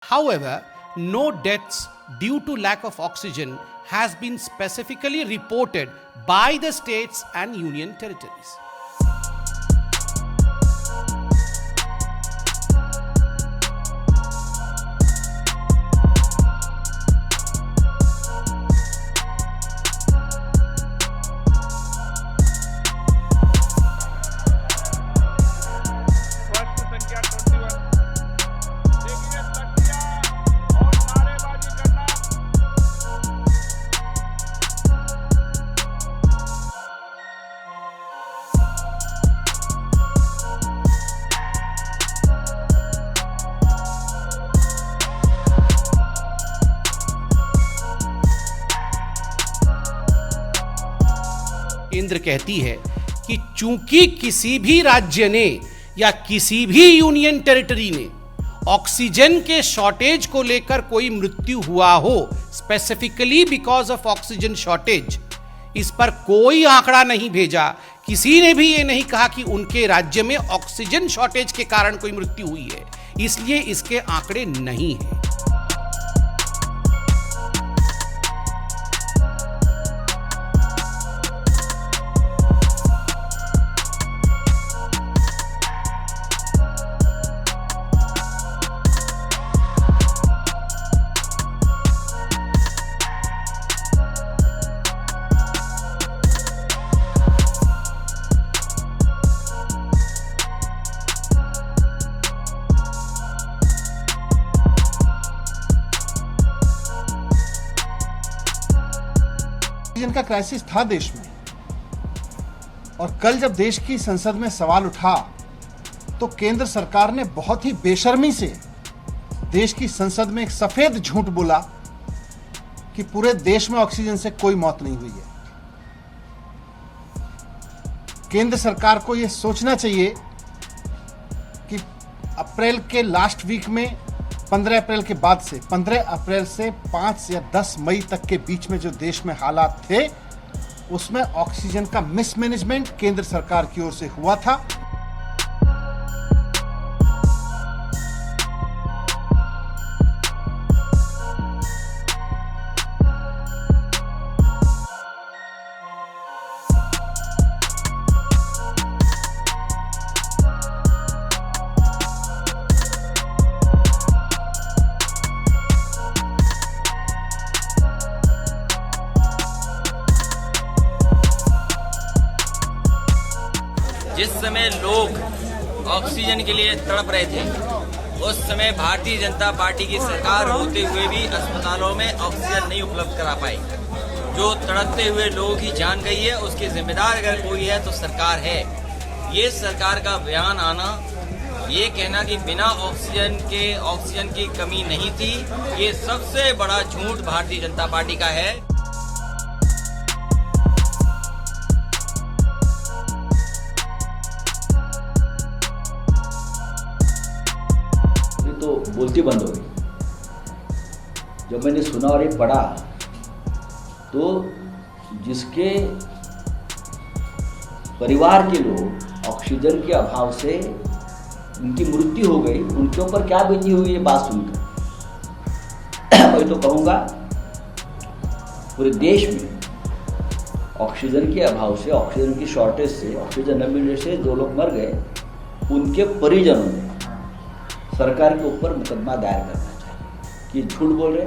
However, no deaths due to lack of oxygen has been specifically reported by the states and union territories. प्रश्न संख्या 21 देखिए तकिया और नारेबाजी करना। केंद्र कहती है कि चूंकि किसी भी राज्य ने या किसी भी यूनियन टेरिटरी ने ऑक्सीजन के शॉर्टेज को लेकर कोई मृत्यु हुआ हो, specifically because of oxygen shortage, इस पर कोई आंकड़ा नहीं भेजा। किसी ने भी ये नहीं कहा कि उनके राज्य में ऑक्सीजन शॉर्टेज के कारण कोई मृत्यु हुई है, इसलिए इसके आंकड़े नहीं हैं। ऑक्सीजन का क्राइसिस था देश में, और कल जब देश की संसद में सवाल उठा तो केंद्र सरकार ने बहुत ही बेशर्मी से देश की संसद में एक सफेद झूठ बोला कि पूरे देश में ऑक्सीजन से कोई मौत नहीं हुई है। केंद्र सरकार को यह सोचना चाहिए कि अप्रैल के लास्ट वीक में 15 अप्रैल के बाद से 15 अप्रैल से 5 या 10 मई तक के बीच में जो देश में हालात थे, उसमें ऑक्सीजन का मिसमैनेजमेंट केंद्र सरकार की ओर से हुआ था। जिस समय लोग ऑक्सीजन के लिए तड़प रहे थे, उस समय भारतीय जनता पार्टी की सरकार होते हुए भी अस्पतालों में ऑक्सीजन नहीं उपलब्ध करा पाई। जो तड़पते हुए लोगों की जान गई है, उसकी जिम्मेदार अगर कोई है तो सरकार है। ये सरकार का बयान आना, ये कहना कि बिना ऑक्सीजन की कमी नहीं थी, ये सबसे बड़ा झूठ भारतीय जनता पार्टी का है। तो बोलती बंद हो गई। जब मैंने सुना और ये पढ़ा तो जिसके परिवार के लोग ऑक्सीजन के अभाव से उनकी मृत्यु हो गई, उनके ऊपर क्या बीती हुई ये बात सुनकर मैं तो कहूँगा पूरे देश में ऑक्सीजन के अभाव से, ऑक्सीजन की शॉर्टेज से, ऑक्सीजन न मिलने से जो लोग मर गए, उनके परिजनों ने सरकार के ऊपर मुकदमा दायर करना चाहिए कि झूठ बोल रहे।